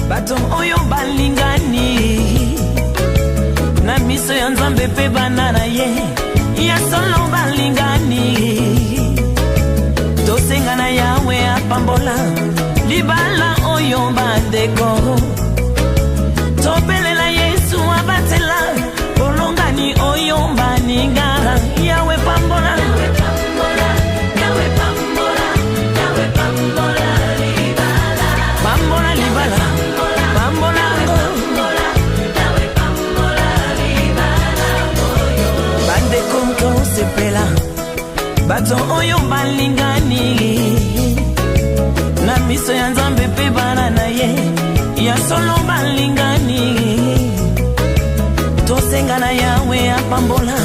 bato oyo balingani na miso ya Nzambe pe banana ye ya solo balingani tosenga na Yawe apambola libala oyo bandeko tobelela Yesu abatela bolongani oyo baninga Yawe pambola Yawe pambola Yawe pambola libala pambola libala pambola Yawe pambola libala oyo bandeko tosepela bato oyo balingani na miso ya Nzambe pe banana ye ya solo balingani tosenga na Yawe apambola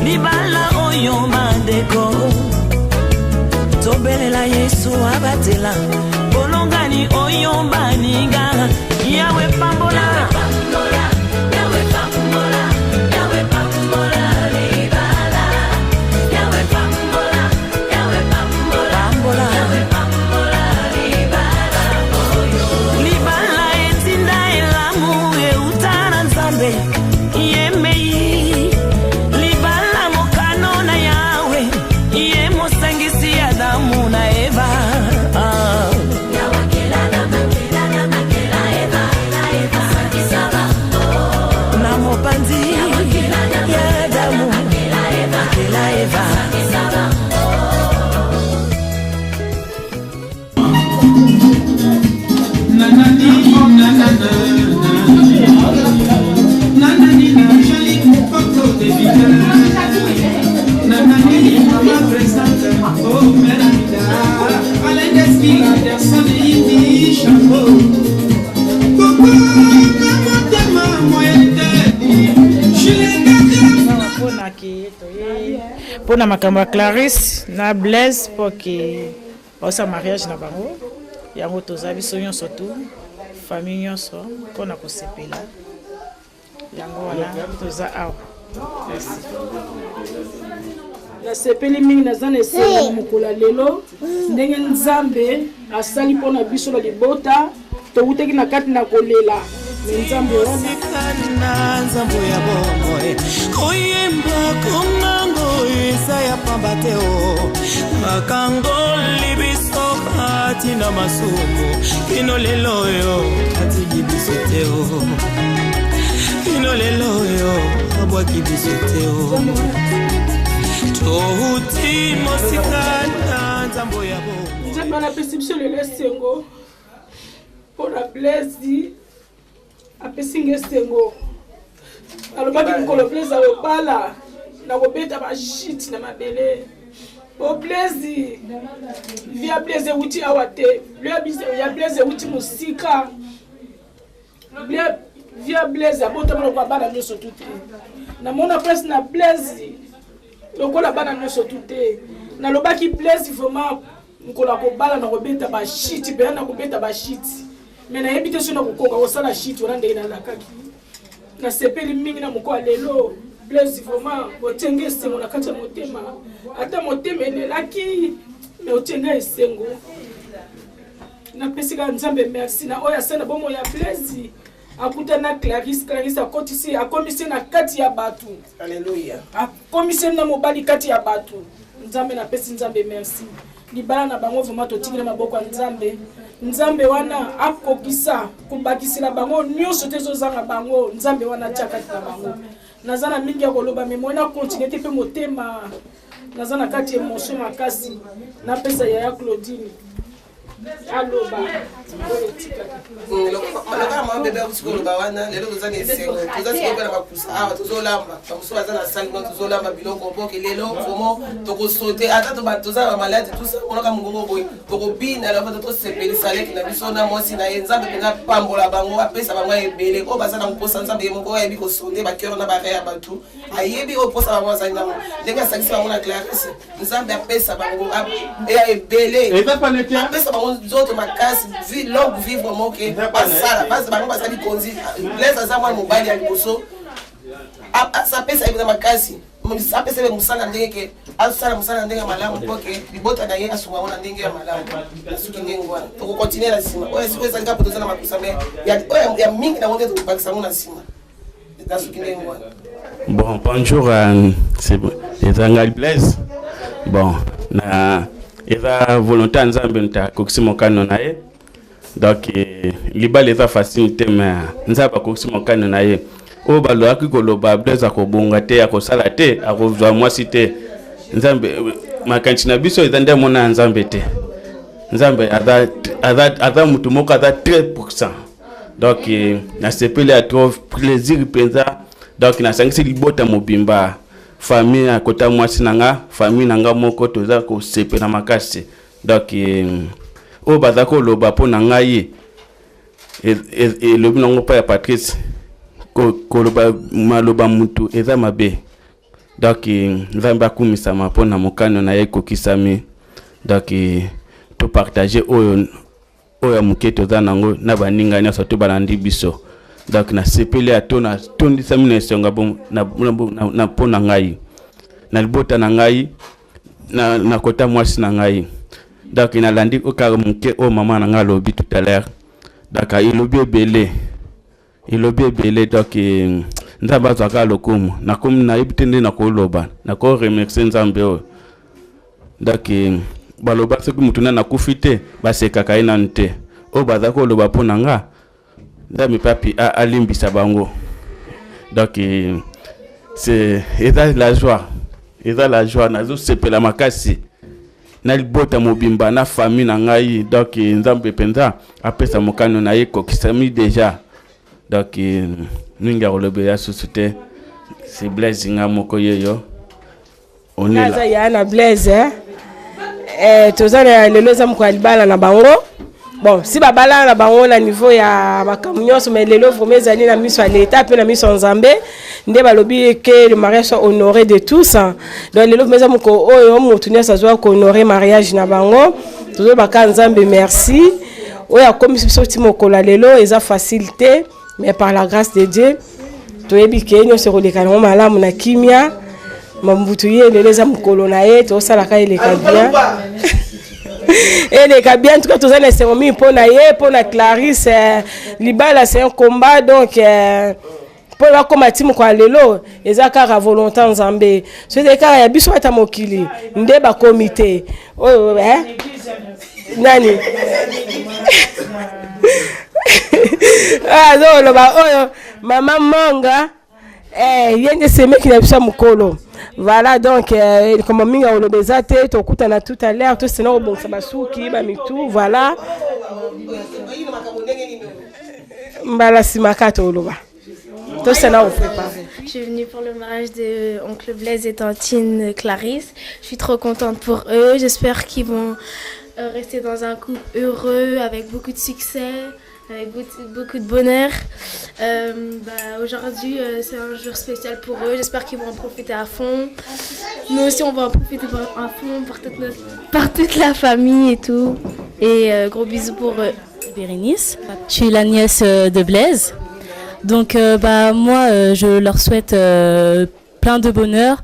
libala oyo bandeko tobelela Yesu abatela bolongani oyo baninga Yawe pambola Yawe pambola Yawe pambola libala Yawe pambola Yawe pambola Yawe pambola libala oyo libala etinda elamu eutana Nzambe yemei libala mokano na Yawe ye mosangisi Adamu na Eva na mopanzi ya Adamu makela Eva Pona makamba Clarisse na Blaise porque osa mariage na bango yango tozabi sonyo surtout famille nyonso pona kosepela yango wana toza awa. Merci. Na sepeli mingi nazana esenga mukula lelo ndenge Nzambe asali pona biso na libota tokuteki na kati na kolela Nzambe wana Nzambe ya bongo koyemba kongango isa ya pambateo makango libiso kati na masumu kino lelo yo kati biso teo kino lelo yo abwaki biso teo tohuti mosikana Nzambe ya bongo Nzambe na perception lelo sengo pona Blaise apesinge sengo alobaki mkolo Blaise alobala na kobeta ba shit na mabele o Blaise via Blaise wuti awate ya Blaise wuti musika via Blaise abota mwana kwa bana nyoso tuti na mona presse na Blaise lokola bana nyoso tuti na lobaki Blaise vraiment mkolo akobala na kobeta ba shit be na kobeta ba shit mais na yebite sona kokoka osala shit wana ndenge na lakaki na sepeli mingi na moko lelo Blaise vraiment otenge esengo na kati ya motema ata motema elelaki mais otenge esengo na pesika Nzambe merci na oya sana bomo ya Blaise akutana Clarisse akotisi akomise na kati ya batu Alléluia akomise na mobali kati ya batu Nzambe na pesi Nzambe merci libala na bango vraiment totikile maboko ya Nzambe wana akokisa kubakisila bango nyonso tezozanga bango Nzambe wana tiaka na bango nazana mingi ya koloba mais moi na continuer pe motema nazana kati emotion makasi na pesa ya Claudine aloba Loka mwa bebe kusikolo bawana lelo tozana esengo tozasikoka na bakusa awa tozolamba bakusa azana salima tozolamba biloko boke lelo vraiment tokosote ata tozana malade tout ça onoka mungongo boy tokobina la bato tosepelisa leki na biso na mwasi na Nzambe penga pambola bango apesa bango ebele ko bazana mposa Nzambe yemoko yebi ko sonde ba kero na ba rea batu ayebi o posa bango azana ndenge sakisi bango na Clarisse Nzambe apesa bango ebele apesa bango zoto makasi vie longue vivre moke basala base bango basali konzi Blaise azamwa mobali ya liboso sa pesa ina makasi sa pesa be musala ndenge ke asala mosala ndenge malamu poke libota na ye asunga wana ndenge ya malamu suki ndenge wana tokokontinue na nsima oyo sikoyo ezali kapo toza na makusa me ya mingi na ngo nde tokobakisa ngo na nsima na suki ndenge wana. Bon, bonjour, c'est Ezangal Blaise. Bon, na eza volonté nzambe nta kokisi mokano na ye. Donc liba leza facilité mais nzaba kokisi mokano na ye. O baloaki koloba Blaise akobonga te akosala te akozwa mwasi te. Nzambe makanchi na biso eza nde mona nzambe te. Nzambe ada mutu moko ada 3%. Donc na sepele a trop plaisir penza. Donc na sangisi libota mobimba famille à kota mwasi nanga famille nanga moko toza ko sepela makasi. Donc o bazako loba po nanga ye et lobi nango pa ya Patrice ko loba maloba mutu eza mabe. Donc nzambe akumisa mapo na mokano na ye kokisami. Donc to partager oyo muketo za nango na baninga nyoso to balandi biso. Donc na sepele atona tondi samine songa bon na pona ngai na libota na ngai na kota mwasi na ngai. Donc na landi o ka muke o mama na nga lobi tout à l'heure. Donc il lobi belé donc nzamba zaka lokumu na komu na ibitende na ko loba na ko remercier nzambe o. Donc baloba se ku mutuna na kufite baseka kaina nte o bazako loba pona nga Dami papi a alimbisa bango. Donc c'est la joie. La joie nazo sepela makasi. Na libota mobimba na famille na ngai. Donc nzambe penza apesa mokano na ye kokisami déjà. Donc ninga rolobe ya susute c'est Blaise nga moko yeyo. On est là. Yana Blaise tozana lelo za mko alibala na bango. Bon, si babala na bango na niveau ya makamunyoso mais lelo vraiment zali na miso à l'état pe na miso nzambe nde balobi que le mariage soit honoré de tous. Donc lelo meza mko oyo mutunia sazwa ko honorer mariage na bango. Tozo baka nzambe merci. Oya comme biso timoko la lelo eza facilité mais par la grâce de Dieu toyebi ke nyo se kolekana malamu na kimia mambutuye lelo za mukolo na ye to sala ka ile kabia. Et les Gabiens, en tout cas, tous les cérémonies pour Naye, pour la Clarisse, Libala, c'est un combat, donc pour la combattre, quoi, l'élo, les accords à volonté en Zambé. Ce des cas, il y a besoin de mokili, n'déba comité. Oh, hein? Nani? Ah, non, là-bas, oh, maman manga, il y a des semés qui n'ont pas mokolo. Voilà donc comme minga olobezate tokuta na tout à l'heure tout c'est non bon sabasuki ba mitu voilà mbala simakato oloba tout c'est non préparé. Je suis venue pour le mariage de oncle Blaise et tantine Clarisse. Je suis trop contente pour eux. J'espère qu'ils vont rester dans un couple heureux avec beaucoup de succès. Avec beaucoup de bonheur. Aujourd'hui, c'est un jour spécial pour eux. J'espère qu'ils vont en profiter à fond. Nous aussi, on va en profiter à fond par toute la famille et tout. Et gros bisous pour eux. Bérénice, je suis la nièce de Blaise. Donc, moi, je leur souhaite plein de bonheur.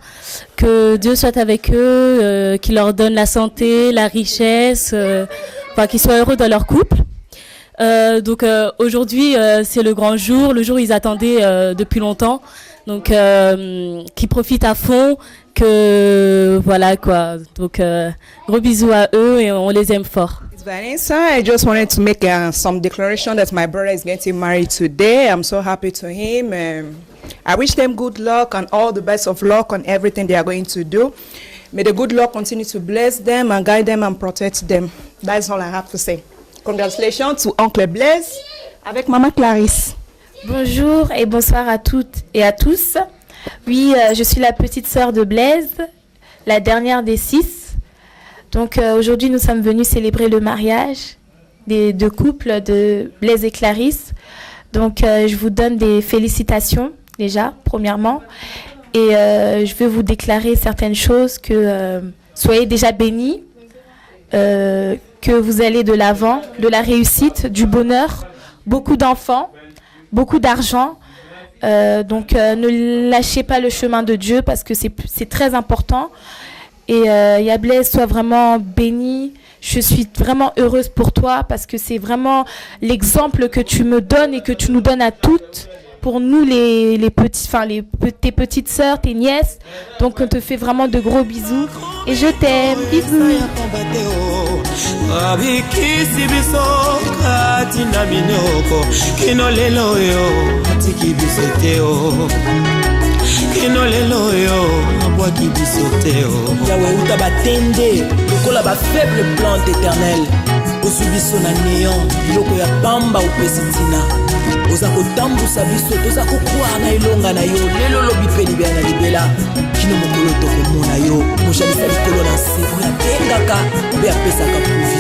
Que Dieu soit avec eux, qu'il leur donne la santé, la richesse, qu'ils soient heureux dans leur couple. Donc aujourd'hui c'est le grand jour, le jour ils attendaient depuis longtemps, donc qu'ils profitent à fond, que voilà quoi. Donc gros bisous à eux et on les aime fort. Vanessa, I just wanted to make some declaration that my brother is getting married today. I'm so happy to him. I wish them good luck and all the best of luck on everything they are going to do. May the good Lord continue to bless them and guide them and protect them. That's all I have to say. Congratulations to oncle Blaise avec maman Clarisse. Bonjour et bonsoir à toutes et à tous. Oui, je suis la petite sœur de Blaise, la dernière des 6. Donc aujourd'hui, nous sommes venus célébrer le mariage des deux couples de Blaise et Clarisse. Donc je vous donne des félicitations déjà, premièrement. Et je vais vous déclarer certaines choses que soyez déjà bénis. Que vous allez de l'avant, de la réussite, du bonheur, beaucoup d'enfants, beaucoup d'argent. Donc ne lâchez pas le chemin de Dieu parce que c'est très important. Et Ya Blaise, sois vraiment béni. Je suis vraiment heureuse pour toi parce que c'est vraiment l'exemple que tu me donnes et que tu nous donnes à toutes. Pour nous, les petits, tes petites sœurs, tes nièces. Donc, on te fait vraiment de gros bisous. Et je t'aime. Bisous. Yahweh uta batende lokola ba faible plan d'éternel osubiso na néant biloko ya pamba upesitina oza kotambusa biso toza kokwara na elonga na yo lelo lobi mpe libela na libela kino mokolo tokomona yo mojalisa likolo na nse oyo atengaka mpe apesaka provisi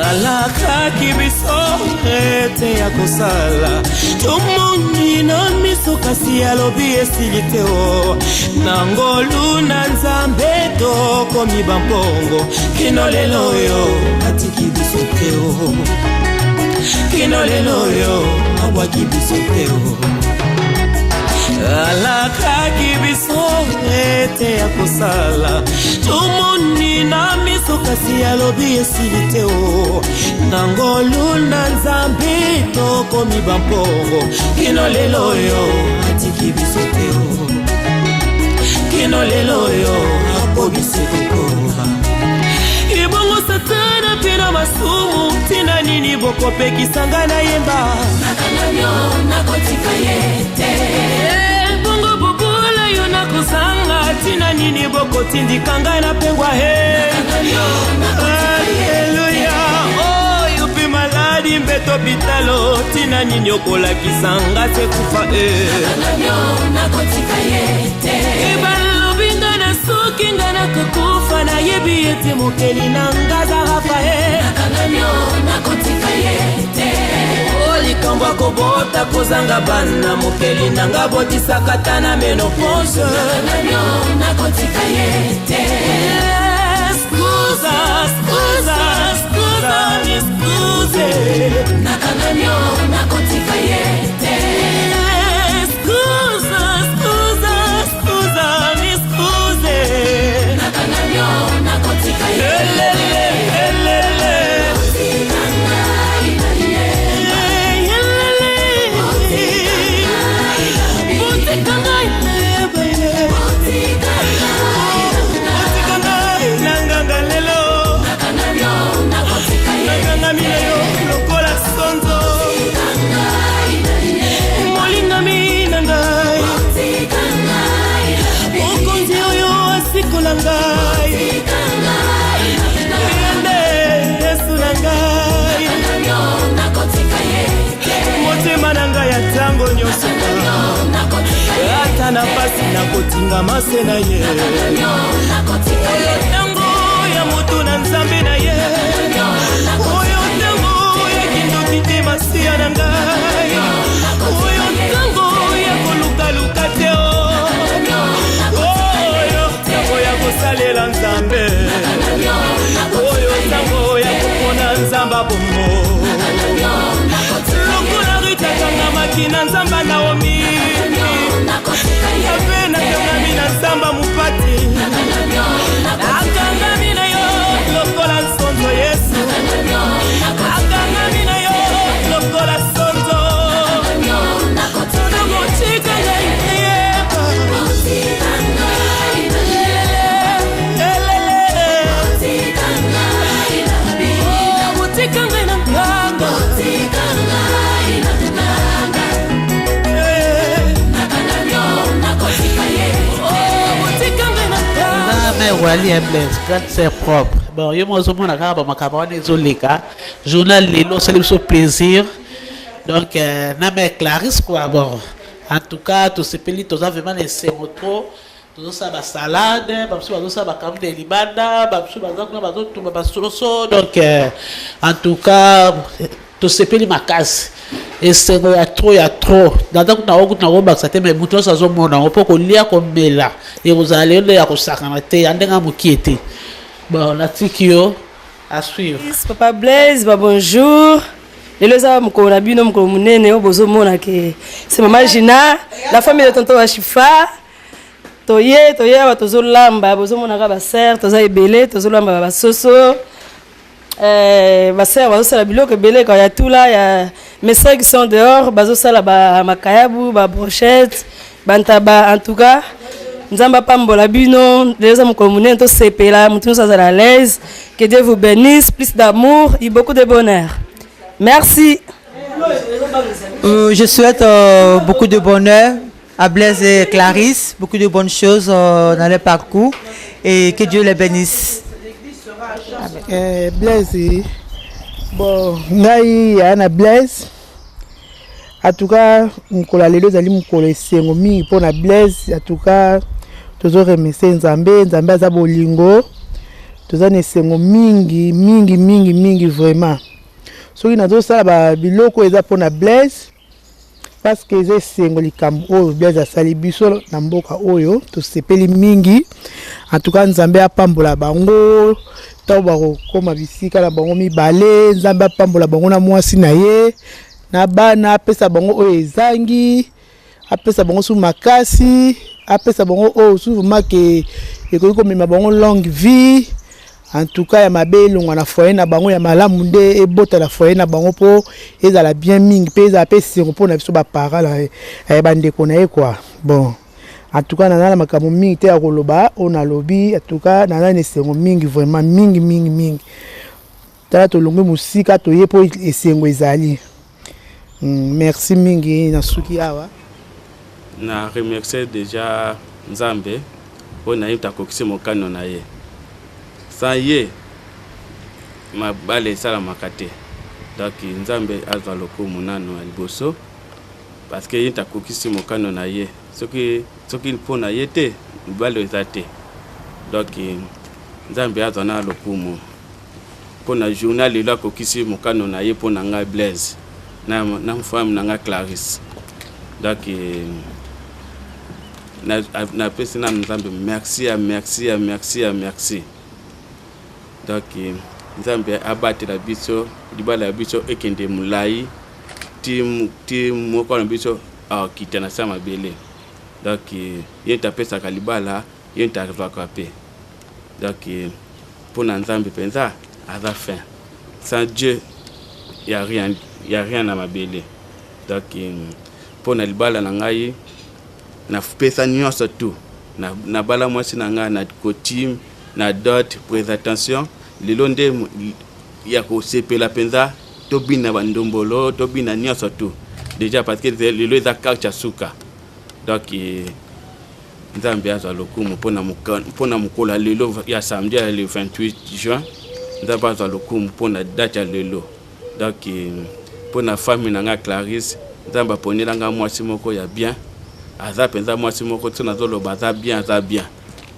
alakaki biso ete ya kosala tomoni na miso kasi alobi esili te o na ngolu na nzambe tokomi bampongo kino lelo oyo atiki biso te o kino lelo oyo abwaki biso te o alakaki biso ete ya kosala tomoni na miso kasi alobi esili te o na ngolu na nzambe tokomi bampongo kino lelo oyo atiki biso te o kino lelo oyo akobisi kokoma ibongo satana pena masumu tina nini bokopekisa ngai na yemba nakanganyo nakotika yete bongo bobola yo nakozanga tina nini bokotindika ngai na pengwa he aleluya oyo mpe maladi mbeto bitalo tina nini okolakisa nga sekufa nakanganyo nakotika yete ibalobinga na suki nga nakokufa na yebi ete mokeli na ngaza rafae nakanganyo nakotika yete likambo akobota kozanga bana mokeli nanga botisaka na menopause nakanganyo nakotika yete scusa scusa scusa mi scuse nakanganyo nakotika yete scusa scusa scusa mi scuse nakanganyo nakotika yete motema na ngai ya ntango nyonso ata na pasi nakotinga mase na ye oyo ntango ya motu na nzambe na ye oyo ntango ya kindoki te masiya na ngai oyo ntango ya kolukaluka te oyo ntango ya kosalela nzambe oyo ntango ya kopona nzamba bombo lokola ritakangamaki na nzamba naomi yape nakangami na nzamba mopati nakangami na yo lokola nsonzo yesu nakangami na yo lokola sonzo nakotika ngai yeba Wali Blaise, quand c'est propre. Bon, yo mo zomo na kaba makabane zoleka. Journal lelo c'est le plaisir. Donc na me Clarisse quoi bon. En tout cas, tous ces pays tous vraiment laissé moto. Tous ça ba salade, ba so ça ba kam de libanda, ba so ba zakuna ba to ba soloso. Donc en tout cas, tous ces pays makasi. Et c'est il y a trop. Dans na oku na roba ça te me muto ça zo mona on peut ko lia ko mela. Et vous allez le ya ko sakamate andenga mukiete. Bon, la tikio à suivre. Papa Blaise, bonjour. Et le ça mko na bino mko munene o bozo mona ke c'est maman Gina, la famille de tonton Washifa. toye awa tozolamba bozomonaka basere toza ebele tozolamba basoso basere bazosala biloko ebele quand ya tula ya mes soeurs qui sont dehors bazosala makayabu babrochette bantaba en tout cas nzamba pambola bino leza mokolo monene tosepela motu nyonso azala à l'aise. Que Dieu vous bénisse, plus d'amour et beaucoup de bonheur. Merci. Je souhaite beaucoup de bonheur à Blaise et Clarisse, beaucoup de bonnes choses dans leur parcours et que Dieu les bénisse. Blaise, bon, ngai ana Blaise. En tout cas, mkola lelo zali mkola esengo mingi pona Blaise. En tout cas, tozo remercier Nzambe aza bolingo. Toza nesengo mingi vraiment. Soki nazo sala ba biloko eza pona Blaise. Parce que eza esengo likambo oyo Blaise asali biso na mboka oyo tosepeli mingi. En tout cas, Nzambe apambola bango. Tao bakokoma bisika na bango mibale. Nzambe apambola bango na mwasi na ye. Na bana apesa bango oyo ezangi. Apesa bango su makasi. Apesa bango oyo su make ekoki komema bango longue vie. En tout cas, ya mabelo ngwana foyer na bango ya malamu nde ebota la foyer na bango po ezala bien mingi pe eza pe siro po na biso ba parole ya bandeko na ye quoi. Bon. En tout cas, nana makambo mingi te ya koloba on a lobby. En tout cas, nana ne sengo mingi vraiment mingi. Tala to longo musika to ye po esengo ezali. Merci mingi na suki awa. Na remercier déjà Nzambe po na yita kokisi mokano na ye. Sans ye ma bale sala makate. Donc Nzambe azwa lokumu nano aliboso parce que yita kokisi mokano na ye. Soki pona ye te bale ezate. Donc Nzambe azwa na lokumu pona journal lelo kokisi mokano na ye pona nga Blaise na femme na nga Clarisse. Donc na pesi na Nzambe merci. Donc Nzambe abate la biso libala biso ekende mulai tim moko na biso kitana sama bele. Donc yenta pesa kalibala yenta kwa pe. Donc pour Nzambe penza à la fin. Sans Dieu il y a rien à ma bele. Donc pour na libala na ngai na pesa nyonso tout na bala mwasi na ngai na coutume na dot présentation lelo nde ya ko sepela penza to bina bandombolo to bina nyonso tout déjà parce que lelo eza carte suka. Donc Nzambe azwa lokumu pona mukola lelo ya samedi le 28 juin. Nzambe azwa lokumu pona date ya lelo. Donc pona famille na nga Clarisse Nzambe aponela nga mwasi moko ya bien. Aza penza mwasi moko tsona zoloba aza bien.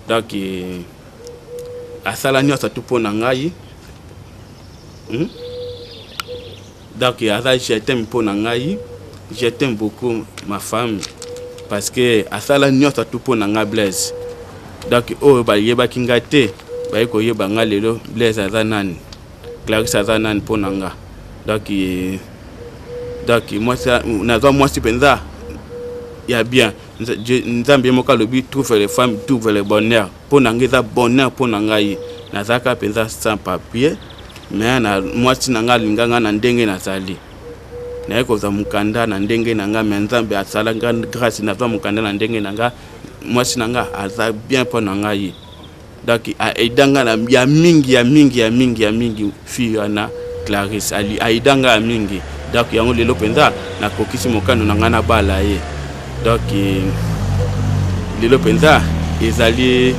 Donc asala nyonso tout pona ngai. Donc je t'aime pona ngai. Je t'aime beaucoup ma femme parce que asala nyonso tout pona ngai Blaise. Donc ba yeba kingate ba ko yeba nga lelo Blaise aza nani. Clarisse aza nani pona nga. Donc moi ça nazo moi si penza ya bien. Nzambe moka lobi trouve les femmes trouve le bonheur pona ngeza bonheur pona ngai. Nazaka penza sans papier mais na mwasi nanga linganga na ndenge na sali na eko za mukanda na ndenge nanga Nzambe asala grâce na za mukanda na ndenge nanga mwasi nanga aza bien pona ngai. Donc aidanga na ya mingi fille na Clarisse ali aidanga ya mingi. Donc yango lelo penza na kokisi mokano nanga na bala ye. Donc lelo penza ezali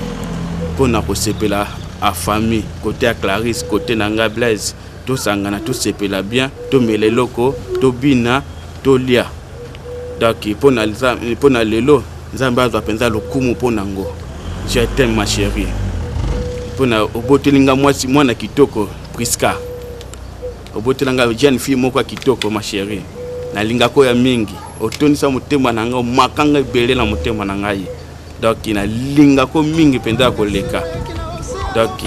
pona kosepela a famille côté à Clarisse côté nanga Blaise to sangana to sepela bien to meleloko to bina to lia. Donc pona lelo Nzambe azwa penza lokumu pona ngo. Je t'aime ma chérie. Pona obotelinga mwasi mwana kitoko Priska. Obotelanga jeune fille moko kitoko ma chérie. Na linga ko ya mingi otonisa motema nanga makanga ebele na motema nanga yi. Donc na linga ko mingi penza ko leka. Donc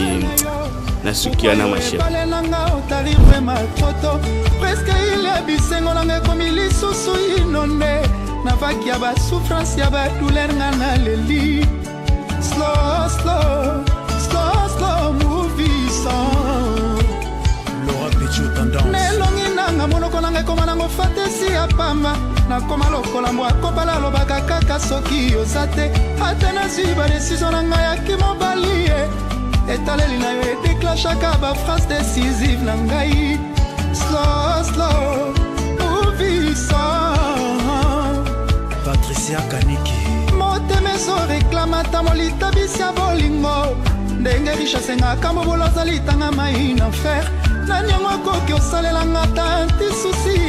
nasukia na machef presque il a bisengo na komi lisusu inonde na vakia ba souffrance ya ba douleur ngana leli slow, slow, slow, slow movie song. Laura Pichu tendance. Nelongi nanga monoko nanga koma nango fatesi ya pamba. Nakoma lokola mwa kopala lobaka kaka soki ozate. Ate nazwi ba décision nanga ya kimobali. Etaleli na yo déclenchaka ba phrase décisive na ngai. Slow, slow, movie song. Patricia Kaniki. Motemeso reklamata molita bisya bolingo. Ndenge richesse ngaka mobola zalitanga mai na fer. Na nyongo koki osalelanga tanti souci.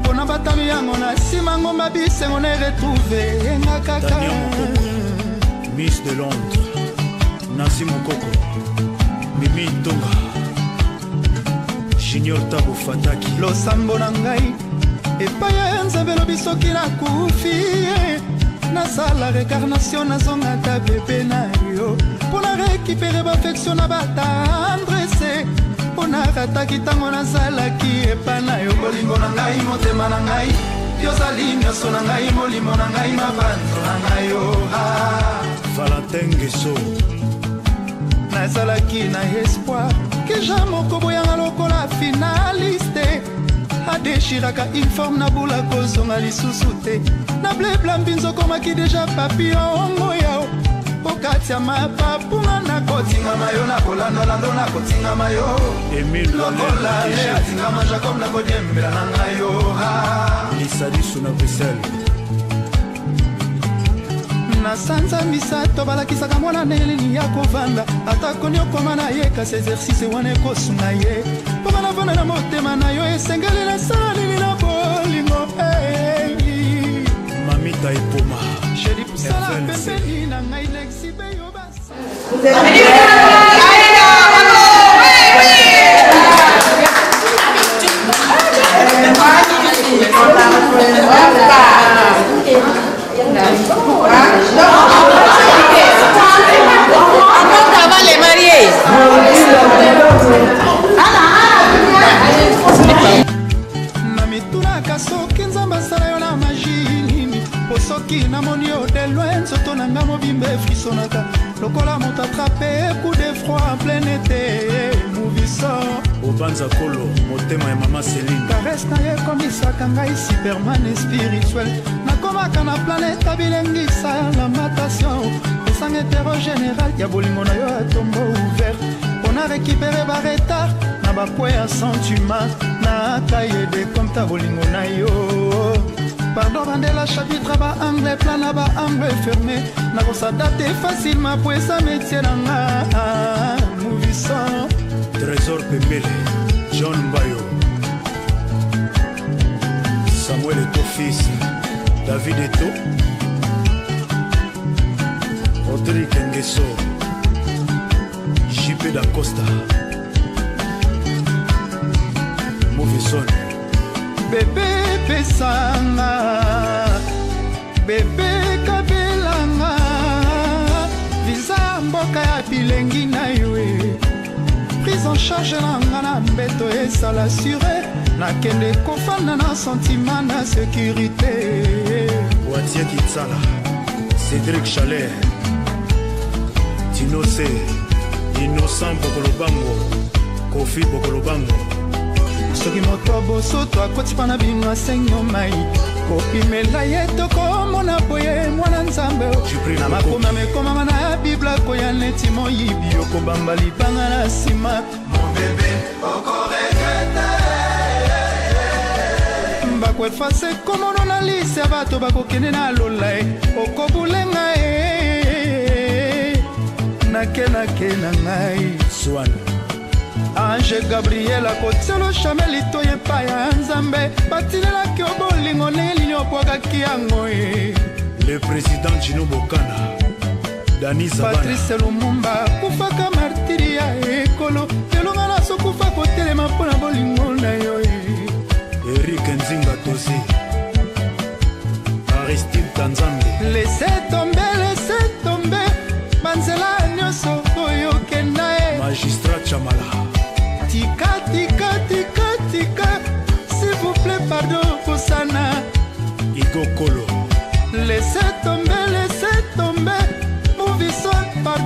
Pona batami yango na sima ngomba bisengo ne retrouve nga kaka. Tania Mokoko, Miss de Londres. Nancy Mokoko, Mimi Tonga, Junior Tabo Fataki. Losambo na ngai epai ya nzambe lobi soki nakufi nasala recarnation nazongata bebe na yo mpona récupere baaffection na batandrese mpona rataki ntango nazalaki epa na yo bolingo na ngai motema na ngai yozali nyonso na ngai molimo na ngai mabando na ngai yo Valentin Gesso. nazalaki na espoir ke ja moko boyanga lokola finaliste adeshiraka informe na bula kozonga lisusu te na bleblambi nzokomaki deja papillon yao pokati ya mapapunga nakotingama yo nakolandolando nakotingama yo lokola le atingama jacob nakodiembela na ngai yo Lisadisu na Bruxelles. na sanza misato balakisaka mwana nelini ya kovanda atako nyokoma na ye kasi exercice wana ekosunga ye mpo banavanda na motema na yo esengeli na salini na bolingo Mamita Epoma. shedi pusala pembeni na ngai lexibe yo basa les mariés. na mitunaka soki nzambe asala yo na magi nini po soki namoni yo de loin nzoto na nga mobimba efrisonaka lokola moto atrape coup de froid en plein été moviso Obanza Kolo, motema ya mama Céline. caresse na ye komisaka ngai superman spirituel nakomaka na planete abilengisa lamentation esanga etero général ya bolingo na yo atombo ouvert mpona récupere baretard na bakwe ya sentiment na kaye de compte ya bolingo na yo pardon bandela chapitre ba angle plan na ba angle fermé nakosadapte facilement po esa métier na nga movisan Trésor Pembele, John Mbayo, Samuel Eto-Fils, David Eto, Rodrigue Nguesso, JP da Costa, Mauvaison, bebe pesanga bebe kabelanga visa mboka ya bilengi na yo prise en charge na nga na mbeto esala sure nakende kofanda na sentiment na sécurité Watia Kitsala, Cédric Chalet, Tinose, Innocent Bokolobango, Kofi Bokolobango. soki moto bosoto akoti mpa na bino asengo mai kopimela ye tokomona boye mwana nzambe na makomi amekomama na bible akoya neti moyibi okobamba libanga na nsima mobebe okoregrete bakoefase komono na lise ya bato bakokende na lola ye okobulenga ye nakenake na ngai Swan Ange Gabriel akotielo chamel litoye epai ya nzambe batilelaki obolingo nelini obwakaki yango ye le président Gino Bokana, Dani Zabana, Patrice Lumumba kufaka martiri ya ekolo elonga na so kufa kotelema mpo na bolingo na yo ye Eric Nzinga Tosi, Aristide Tanzambe, laisse tombe banzela nyonso oyo kenda ye Magistrat Chamala, tika s'il vous plaît pardon kosana Igo Kolo, laissez tomber Mouvison pardon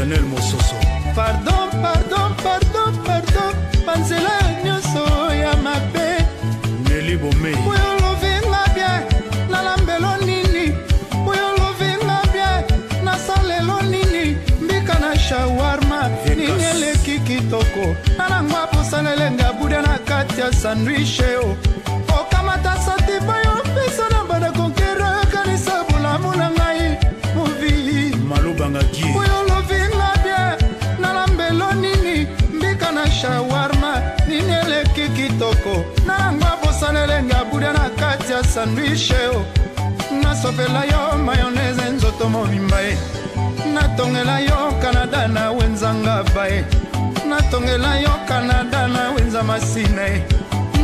Chanel Mososo. Pardon, pardon, pardon, pardon. Banzela nyonso ya mabe. Nelly Bomei. Oyo lovinga bien, nalambelo nini. Oyo lovinga bien, nasalelo nini. Mbika na shawarma, ninyeleki kitoko. Nanangwa posanelenga buda na kati ya sandwich yo. Okamata satiba yo pesa na bada konkera kanisa bulamu na ngai. Movie. Malubanga Guy. Oyo lovinga bien, nalambelo nini. Mbika na shawarma, ninyeleki kitoko. Nanangwa posanelenga buda na kati ya sandwich yo. Nasopela yo mayonnaise nzoto mobimba ye. Natongela yo Canada na wenzanga bae. Natongela yo Canada na wenza masine.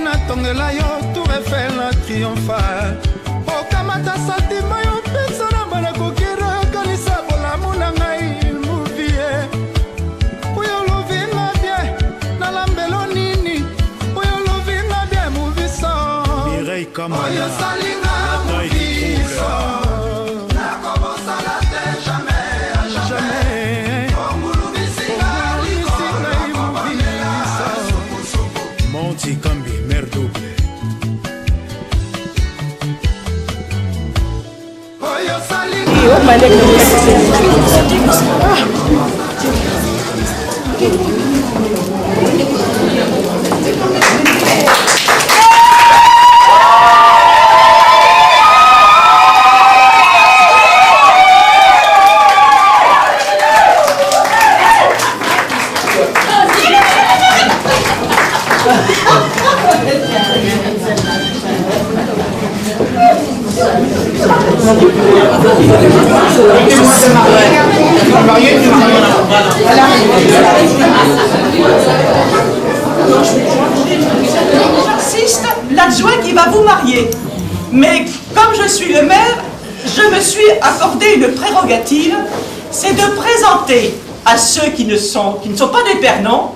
Natongela yo Tour Eiffel na triomphal. Okamata satima yo pesa na bana kokera kanisa bolamu na ngai movie. Oyo lovinga bien, nalambelo nini. Oyo lovinga bien movie song. Mireille Kamala. Oyo salinga movie song. Monty Kambi, mère double. J'insiste, l'adjoint qui va vous marier. Mais comme je suis le maire, je me suis accordé une prérogative, c'est de présenter à ceux qui ne sont pas d'Épernon,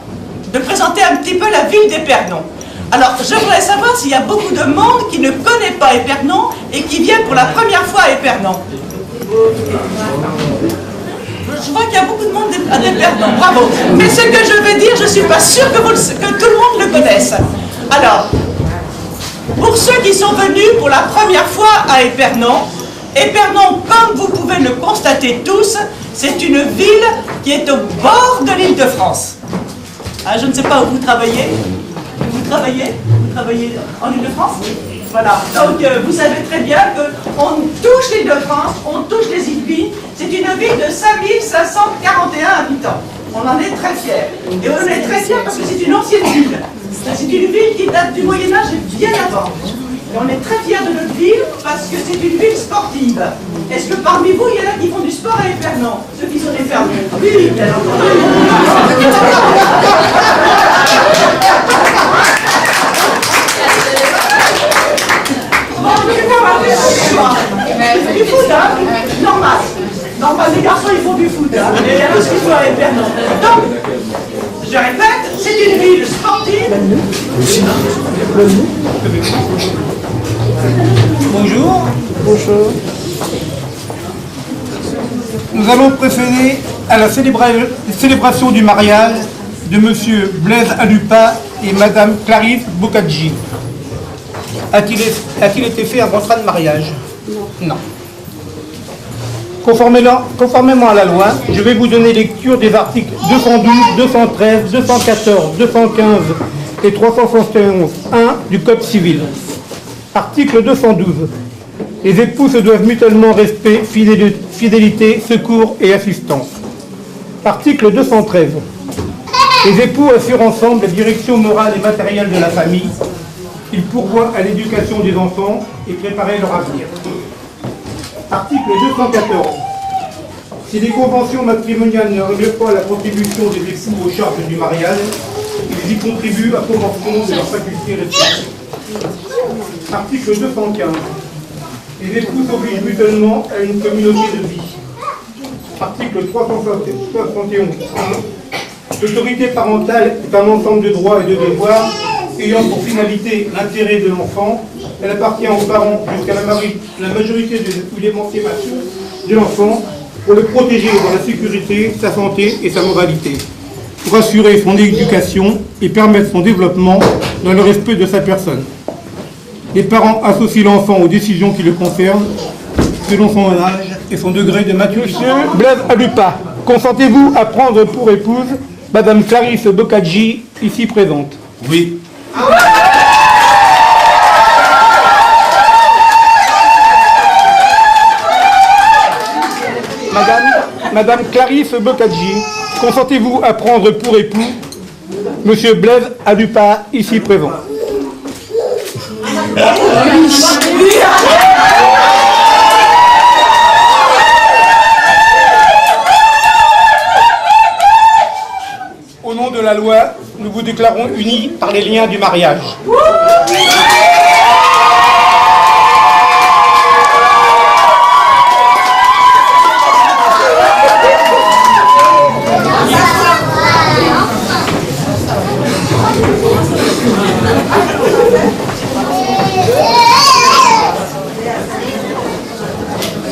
de présenter un petit peu la ville d'Épernon. Alors, je voudrais savoir s'il y a beaucoup de monde qui ne connaît pas Épernon et qui vient pour la première fois à Épernon. Je vois qu'il y a beaucoup de monde à Épernon, bravo. Mais ce que je veux dire, je ne suis pas sûre que tout le monde le connaisse. Alors, pour ceux qui sont venus pour la première fois à Épernon, Épernon, comme vous pouvez le constater tous, c'est une ville qui est au bord de l'Île-de-France. Ah, je ne sais pas où vous travaillez. Vous travaillez en Île-de-France? Voilà. Donc, vous savez très bien qu'on touche l'Île-de-France, on touche les îles. C'est une ville de 5541 habitants. On en est très fiers. Et on en est très fiers parce que c'est une ancienne ville. C'est une ville qui date du Moyen-Âge et bien avant. Et on est très fiers de notre ville parce que c'est une ville sportive. Est-ce que parmi vous, il y en a qui font du sport à Épernon? Ceux qui sont des fermes? Oui, bien entendu. Du foot, hein? Normal. Normal, les garçons, ils font du foot, hein? Mais il y a ce qu'ils font à Épernon. Donc, je répète, c'est une ville sportive. Bonjour. Bonjour. Nous allons procéder à la célébration du mariage de Monsieur Blaise Alupa et Madame Clarisse Bocaggi. A-t-il été fait un contrat de mariage? Non. Conformément à la loi, je vais vous donner lecture des articles 212, 213, 214, 215 et 371.1 du Code civil. Article 212. Les époux se doivent mutuellement respect, fidélité, secours et assistance. Article 213. Les époux assurent ensemble la direction morale et matérielle de la famille. Ils pourvoient à l'éducation des enfants et préparer leur avenir. Article 214. Si les conventions matrimoniales ne règlent pas la contribution des époux aux charges du mariage, ils y contribuent à proportion de leurs facultés respectives. Article 215. Les époux s'obligent mutuellement à une communauté de vie. Article 371. L'autorité parentale est un ensemble de droits et de devoirs ayant pour finalité l'intérêt de l'enfant. Elle appartient aux parents jusqu'à la majorité ou l'émancipation de l'enfant pour le protéger dans la sécurité, sa santé et sa moralité, pour assurer son éducation et permettre son développement dans le respect de sa personne. Les parents associent l'enfant aux décisions qui le concernent selon son âge et son degré de maturité. Monsieur Blaise Alupa, consentez-vous à prendre pour épouse Madame Clarisse Bocaggi, ici présente? Oui. Madame Clarisse Bocaggi, consentez-vous à prendre pour époux Monsieur Blaise Alupa, ici présent? Au nom de la loi, nous vous déclarons unis par les liens du mariage.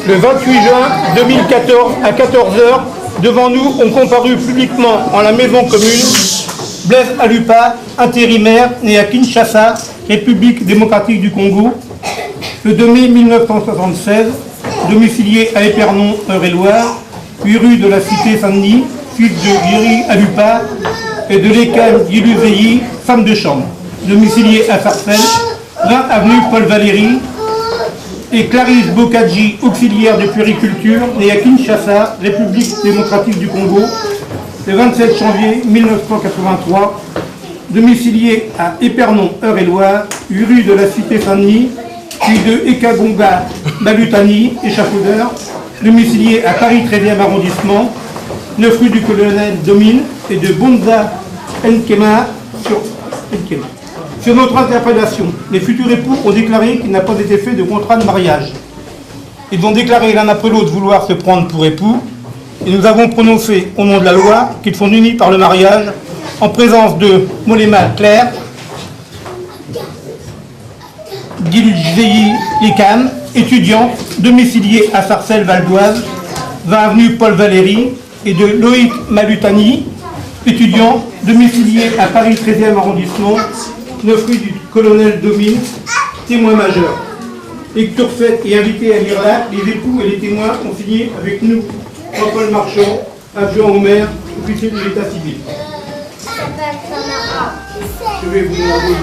Le 28 juin 2014, à 14h, devant nous ont comparu publiquement en la maison commune Blaise Alupa, intérimaire, né à Kinshasa, République démocratique du Congo, le 2 mai 1976, domicilié à Épernon, Eure-et-Loire, 8 rue de la Cité Saint-Denis, fils de Yuri Alupa et de Lekane Yiluzei, femme de chambre, domicilié à Sarcelles, 20 avenue Paul Valéry, et Clarisse Bocaggi, auxiliaire de puériculture, née à Kinshasa, République démocratique du Congo, le 27 janvier 1983, domicilié à Épernon, Eure-et-Loire, 8 rue de la Cité Saint-Denis, puis de Ekagonga, Balutani, échafaudeur, domicilié à Paris 13e arrondissement, 9 rue du Colonel Domine, et de Bonza Nkema sur Nkema. Sur notre interpellation, les futurs époux ont déclaré qu'il n'a pas été fait de contrat de mariage. Ils ont déclaré l'un après l'autre vouloir se prendre pour époux, et nous avons prononcé au nom de la loi qu'ils sont unis par le mariage en présence de Molema Claire, Yiluzei Lekane, étudiante, domiciliée à Sarcelles-Val-d'Oise, 20 avenue Paul Valéry, et de Loïc Malutani, étudiant, domicilié à Paris 13e arrondissement, 9 rue du Colonel Domine, témoin majeur. Lecture faite et invité à lire là, les époux et les témoins ont signé avec nous Jean-Paul Marchand, adjoint au maire, officier de l'état civil. Je vais vous demander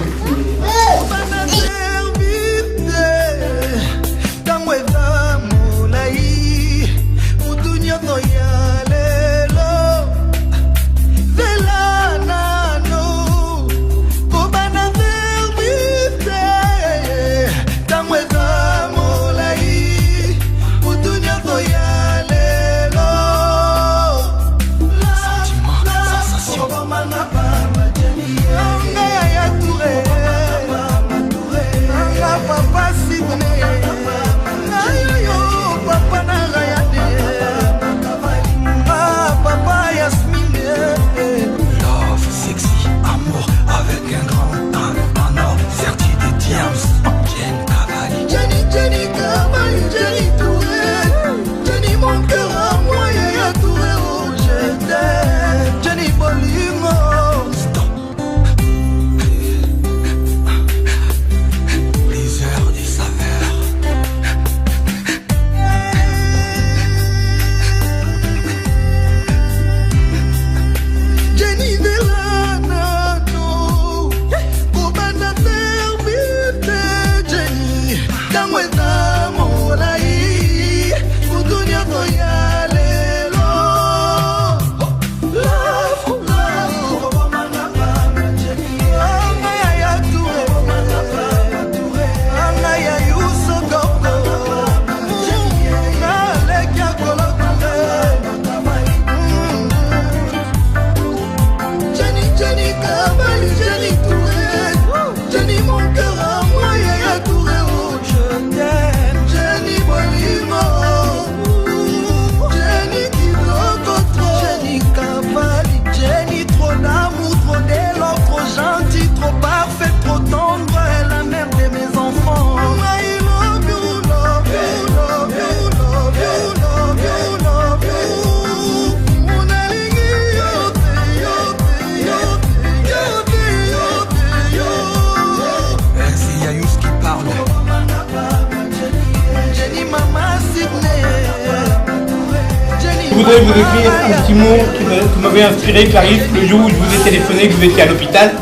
voudrais vous écrire un petit mot qui m'avait inspiré, Clarisse, le jour où je vous ai téléphoné, que vous étiez à l'hôpital.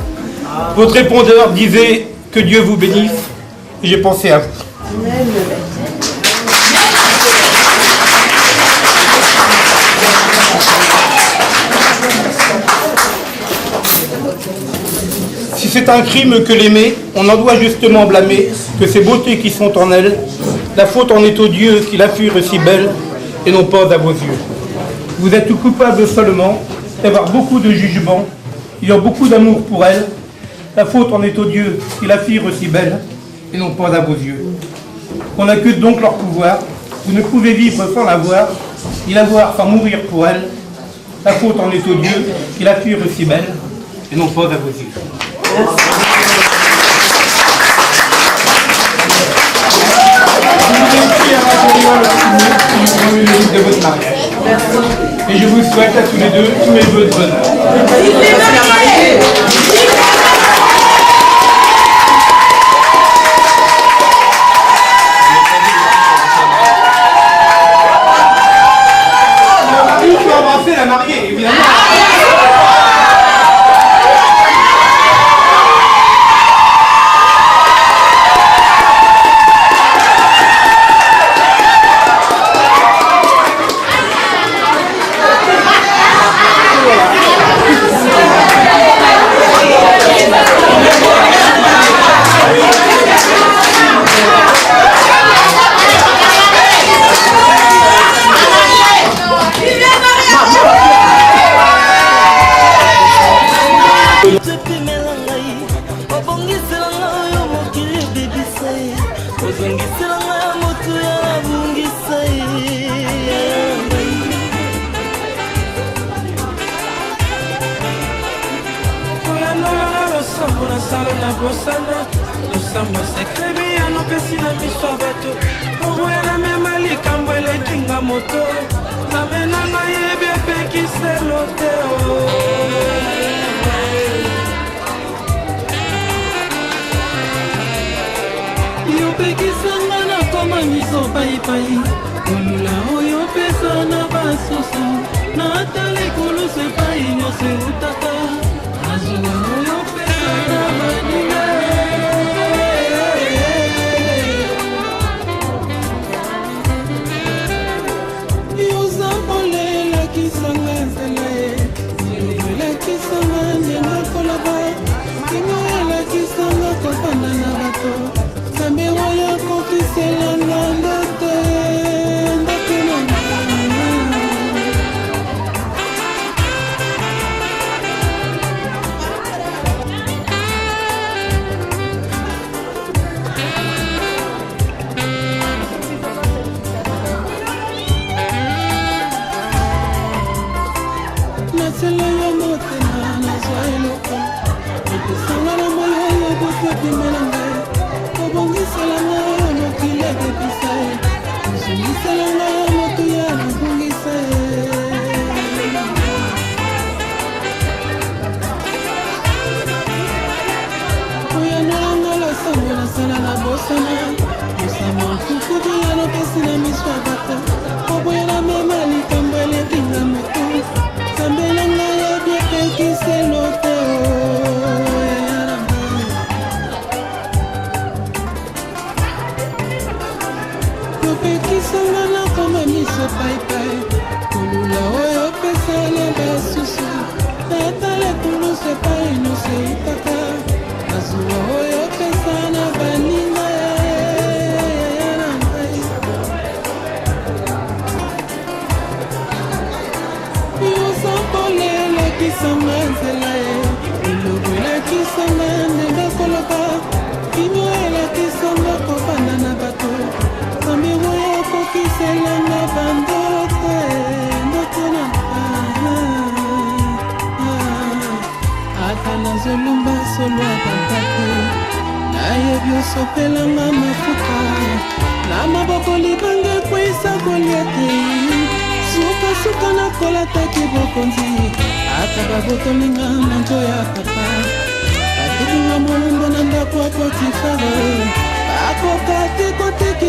Votre répondeur disait que Dieu vous bénisse, et j'ai pensé à vous. Si c'est un crime que l'aimer, on en doit justement blâmer que ces beautés qui sont en elle, la faute en est aux dieux qui la furent si belle et non pas à vos yeux. Vous êtes coupable seulement d'avoir beaucoup de jugements, ayant beaucoup d'amour pour elle, la faute en est aux dieux qui la firent si belle et non pas à vos yeux. On accuse donc leur pouvoir, vous ne pouvez vivre sans la voir, ni la voir sans mourir pour elle, la faute en est aux dieux qui la firent si belle et non pas à vos yeux. De votre mariage. Et je vous souhaite à tous les deux tous mes vœux de bonheur. Il faut embrasser la mariée, évidemment.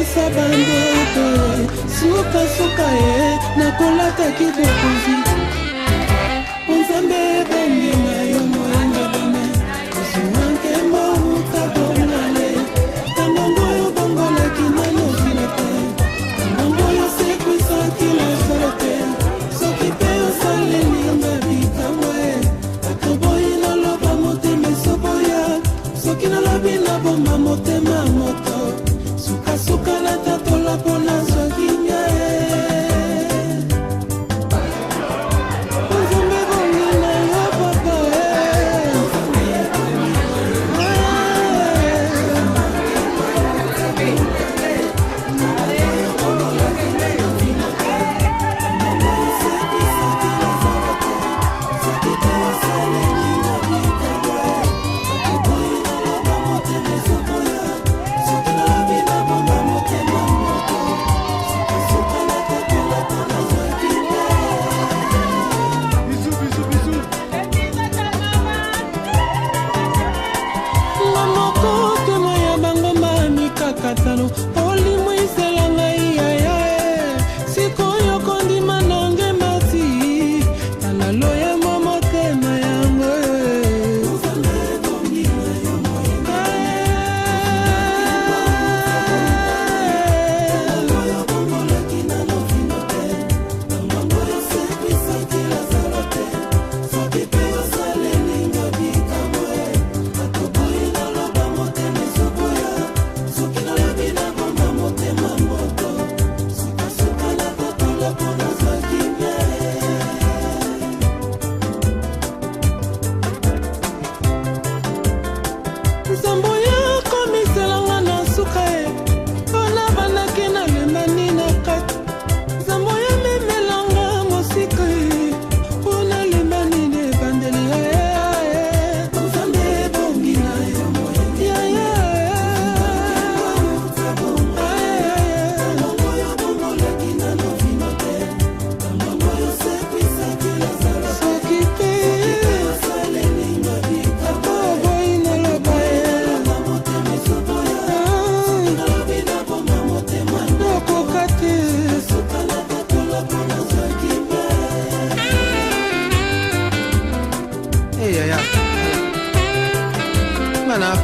kopesa bandoto sukasuka ye nakolata kibokozi Nzambe bongi na yo moyenga bone Kusumanke mauta bongale Tambongo yo bongola kinano filote Tambongo yo sekwisa kila solote Soki pe yo sale ninga bika mwe Atoboyi na loba moteme soboya Soki na lobi na bomba motema moto Suka na tatola pona soki nyae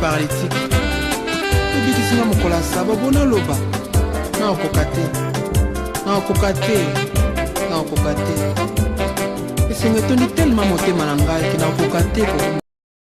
paralytique obikisinga mokola saba bona loba na okoka te esengo etondi telema motema na ngai ke na okoka te